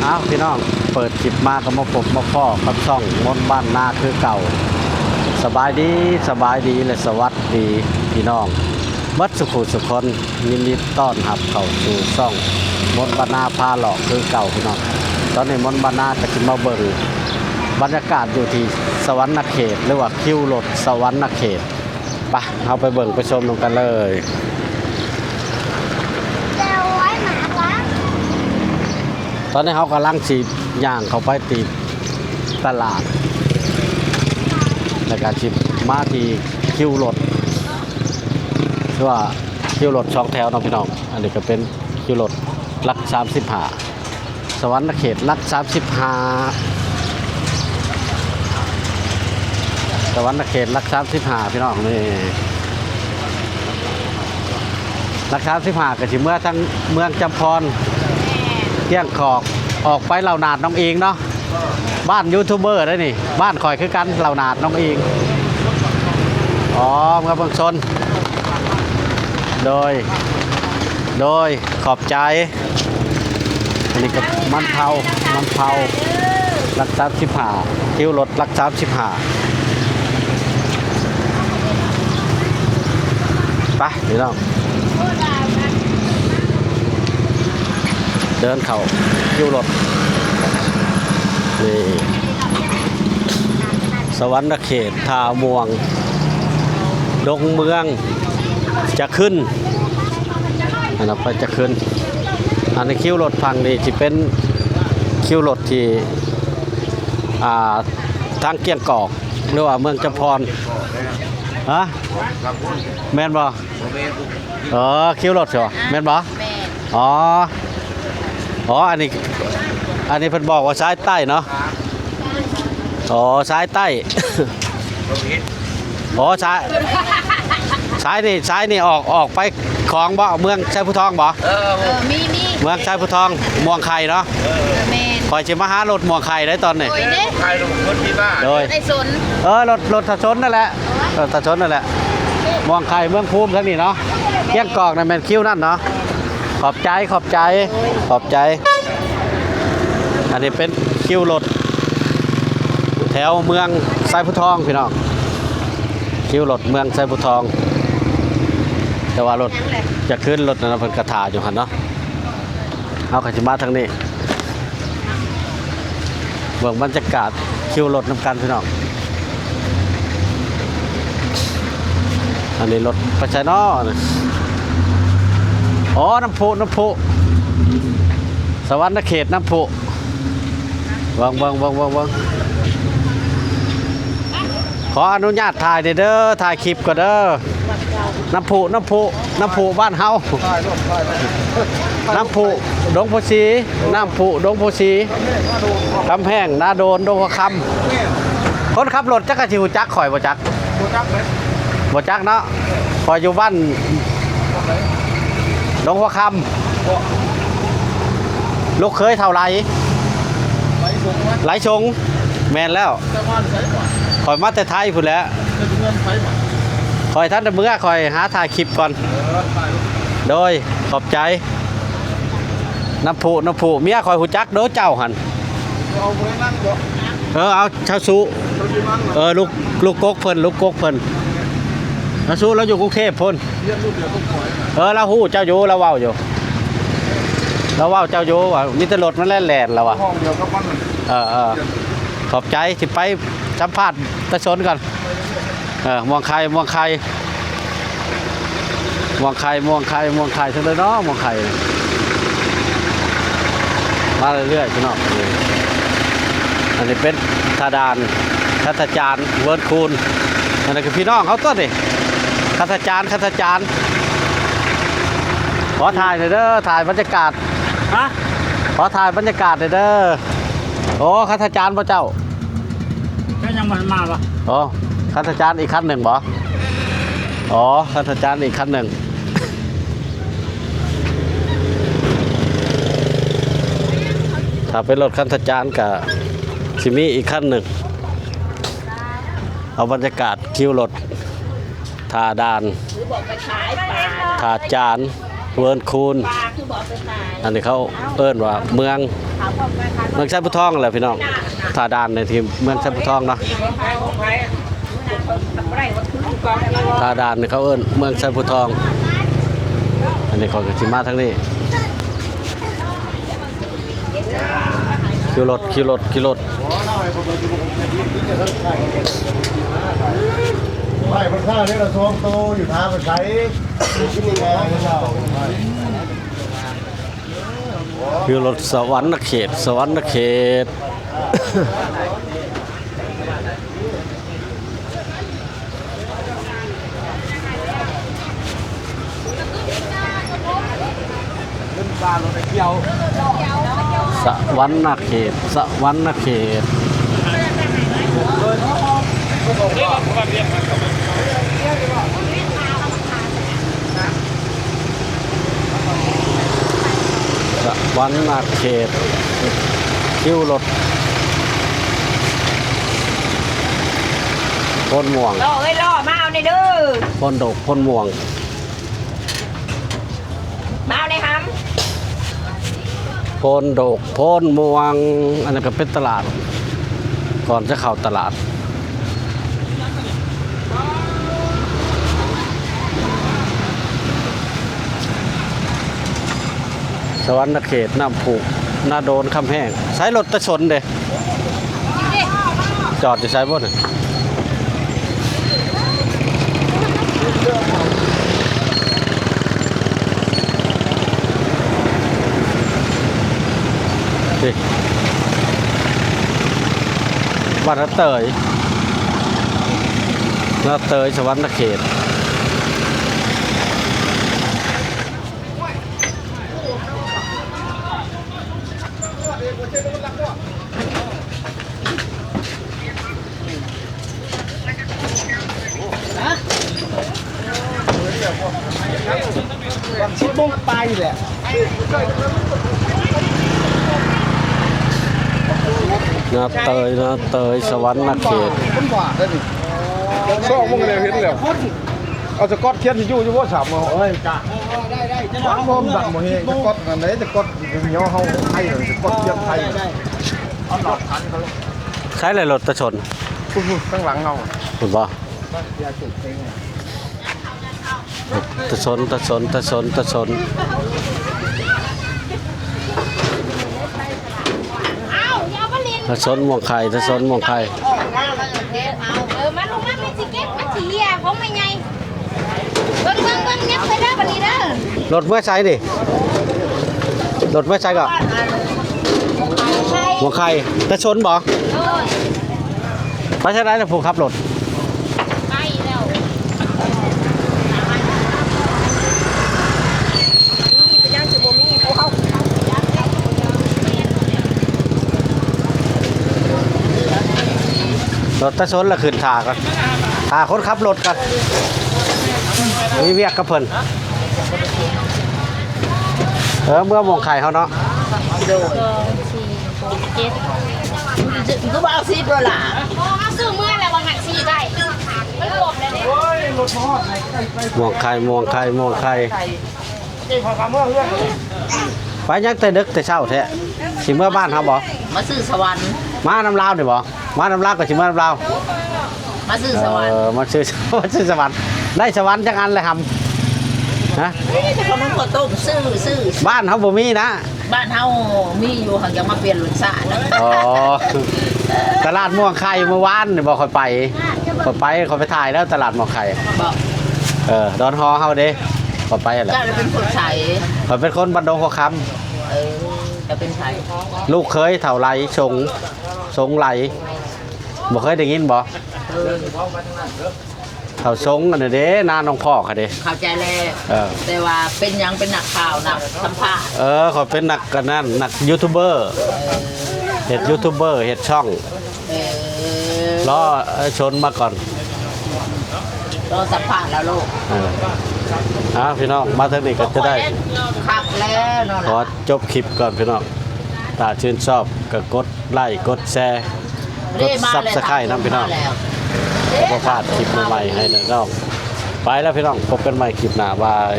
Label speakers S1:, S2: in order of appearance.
S1: อ้าวพี่น้องเปิดคลิปมาก็มาพบมาพ่อกับช่องมนบ้านนาคือเก่าสบายดีและสวัสดีพี่น้องมัดสุขุสุคนยินดีต้อนรับเข้าสู่ช่องมนบ้านนาพาหลอกคือเก่าพี่น้องตอนนี้มนบ้านนาจะขึ้นมาเบิ่งบรรยากาศอยู่ที่สวรรค์เขตหรือว่าคิวรถสวรรค์เขตไปเอาไปเบิ่งไปชมกันเลยตอนนี้เขากำลังสีย่างเขาไปตีตลาดในการชิปมาที่คิวรถคือว่าคิวรถช่องแถวน้องพี่น้องอันนี้ก็เป็นคิวรถลัก35สวรรค์เขตลัก35สวรรค์เขตลัก35พี่น้องนี่ลัก35ก็สิเมื่อทั้งเมืองจำพรเที่ยงขอกออกไปเหล่านาดน้องเองเนาะบ้านยูทูบเบอร์ได้นี่บ้านคอยคือกันเหล่านาดน้องเองอ๋อเมืองบางชนโดยขอบใจอันนี้ก็มันเผารัก35คิวรถรัก35ไปนี่น้องเดินเข่าคิวรถนี่สวรรค์เขตทาม่วงดงเมืองจะขึ้นอันนั้นไปจะขึ้นอันนี้คิวรถพังนี่จะเป็นคิวรถที่ทางเกียงกอกหรือว่าเมืองจำพรฮะแม่นบ่คิวรถใช่ป่ะแม่นบ่อ๋ออันนี้เพิ่นบอกว่าซ้ายใต้เนาะซ้ายใต้ซ้ายนี่ออกไปของบ่เมืองชัยพุทองบ่
S2: มี
S1: เมืองชัยพุทองม่วงไข่เนาะคอยสิมาหารถม่วงไข่ได้ตอนนี้
S2: ไข่ลงคนที่บ้านโดยได้สน
S1: รถถชนนั่นแหละรถถชนนั่นแหละม่วงไข่เมืองภูมิทั้งนี้เนาะเกี้ยงกอกนั่นแม่นคิวนั่นเนาะขอบใจอันนี้เป็นคิวรถแถวเมืองไซพุทองพี่น้องคิวรถเมืองไซพุทองแต่ว่ารถจะขึ้นรถนั้นเพิ่นกระถาอยู่หั่นเนาะเอาขันจิมาทางนี้เบิ่งบรรยากาศคิวรถนำกันพี่น้องอันนี้รถไปใช้นอน้ำพุสวรรค์เขตน้ำพุวังขออนุญาตถ่ายเด้อถ่ายคลิปก่อนเด้อน้ำพุบ้านเฮาน้ำพุดงโพสีกำแพงนาโดนดงหัวคำคนขับรถจักรจิวจักข่อยบ่จักเนาะข่อยอยู่บ้านดงหัวคำลูกเคยเท่าไรไหลชงแมนแล้วคอยมาแต่ไทยพุ่นแล้วคอยท่านเมื่อคอยหาถ่ายคลิปก่อนโดยขอบใจน้ำผู้เมียคอยหูจักโดเจ้าหันเอาชาวสุลูกกกเพิ่นชาวสุเราอยู่กรุงเทพพุ่นเราหู้เจ้าอยู่เราเว้าอยู่เจ้าโยว่ามีแต่รถมันแล่นแล้วว่ะขอบใจที่ไปสัมภาษณ์ตะชนก่อนม่วงไข่ทั้งเลยเนาะม่วงไข่มาเรื่อยๆพี่น้องอันนี้เป็นทาดานคัตจานเวิร์ดคูนอันนี้คือพี่น้องเขาต้นดิคัตจานขอถ่ายหน่อยเด้อถ่ายบรรยากาศขอถ่ายบรรยากาศเด้อคัตจานพ่อเจ้า
S3: ก็ยังมันมาปะ
S1: คัตจานอีกคันหนึ่งบ่คัตจานอีกคันหนึ่งถ้าเป็นรถคัตจานกับซิมีอีกคันหนึ่งเอาบรรยากาศคิวรถทาดานทาจานเวิร์นคูนอันนี้เขาเอิ้นว่าเมือง
S2: เขา
S1: เมืองชัยพุททองแหละพี่น้องท่าด่านในทีมเมืองชัยพุททองเนาะท่าด่านนี่เขาเอิ้นเมืองชัยพุททองอันนี้เขาก็สิมาทางนี้คิวรถ
S4: ไม่คนข้าวเนี่ยเราซ้อมโตอยู่ทางมันใช้ที่นี่ไงเรา
S1: คิวรถสวรรค์เขตสวรรค์เขตวันนาเขตคิวรถพ่นม่วง
S2: ล่อมาเอาในเด้อ
S1: พ่นดอกพ่นม่วง
S2: มาเอาในห้
S1: พ่นดอกพ่นม่วงอันนั้นก็เป็นตลาดก่อนจะเข้าตลาดสวรรค์เขตน้ำผูกนาโดนคำแห้งใช้รถตะชนเด้จอดอยู่ใช้บ่น่ะนี่บ้านนาเตยสวรรค์เขต
S4: ชิดบ้งไปแหละ
S1: นาเตยสวรรค์เขต
S4: คนหวานได้ดิซ่องมึงเลยเห็นแล้วเอาสกอตเทียนที่อยู่ว่าสามเอ้ยจ้ะได้จะร้องพมดังโมเฮสกอตอันไหนสกอตย่อเฮาไทยสกอตเทียนไทยเอาหลอดทันเขา
S1: ใช้อะไรรถตะชน
S4: ข้างหลังเฮา
S1: ถูกป่ะตะชนตะชนม่วงไข่
S2: ำมาลงมาเป็นสิเก็ตมาสิเลียผมไม่ไงเบิ่งยับไปเด้อบัดนี้เด้อ
S1: รถเมื่อใช้ดิรถเมื่อใช้ก็ม่วงไข่ตะชนบ่ไปใช้ได้แล้วผู้ขับรถ
S2: ไปแล้ว
S1: รถตะชนละขึ้นถากันถาคนขับรถกันมีเวียกกับเพิ่นเมื่อม่วงไข่เขาเนาะ
S2: ก็บ่เอา10ดอลลาร์อ๋อเอาซื้อเมื่อแล้วว่าหัก4ได้มันรวมแล้วเนี่ย
S1: ม่วงไข่ไปยังแต่ดึกแต่เช้าแท้สิเมื่อบ้านเขาบ่
S2: มาซื้อสวรรค์
S1: มาน้ำลาวนี่บ่มาน้ำลาวก็สิมาน้ำลาว
S2: มาซื้อสวรรค์
S1: มาซื้อ สวรรค์ได้สวรรค์จังอันเลยทำฮะ
S2: แต่คนนั้นก็ต้มซื้อ
S1: บ้านเขาบ่มีนะ
S2: บ้านเฮามีอยู่หักยังมาเปลี่ยนรสชาติ
S1: อ๋อตลาดม่วงไข่เมื่อวานนี่บ่ค่อยไปค่อยไปถ่ายแล้วตลาดม่วงไข่
S2: บอก
S1: ดอนฮอเฮาเด้ค่อยไปแหละ
S2: เจ้าจะเป็นคนใส
S1: ค่อยเป็นคนบันดงหัวค
S2: จะเป็นใส
S1: ำลูกเคยเถ่าไหลสงไหลบ่เคยได้ยินบ่เถ่าสงอันนี้เด้นาน้องพ่อค่ะเด้
S2: เข้าใจแล้วแต่ว่าเป็นยังเป็นนักข่าวนักสัมภาษณ์
S1: เขาเป็นนักกันนั่นนักยูทูบเบอร์เฮ็ดยูทูบเบอร์เฮ็ดช่องรอชนมาก่อน
S2: เราสัมภาษณ์แล้วลูก
S1: พี่น้องมาทางนี้ก็จะได้
S2: ขับแล้วนอน
S1: ขอจบคลิปก่อนพี่น้องถ้าชื่นชอบก็กดไลค์กดแชร์กดซับสไครต์นะพี่น้องบ่พลาดคลิปใหม่ๆให้น้องไปแล้วพี่น้องพบกันใหม่คลิปหน้าบาย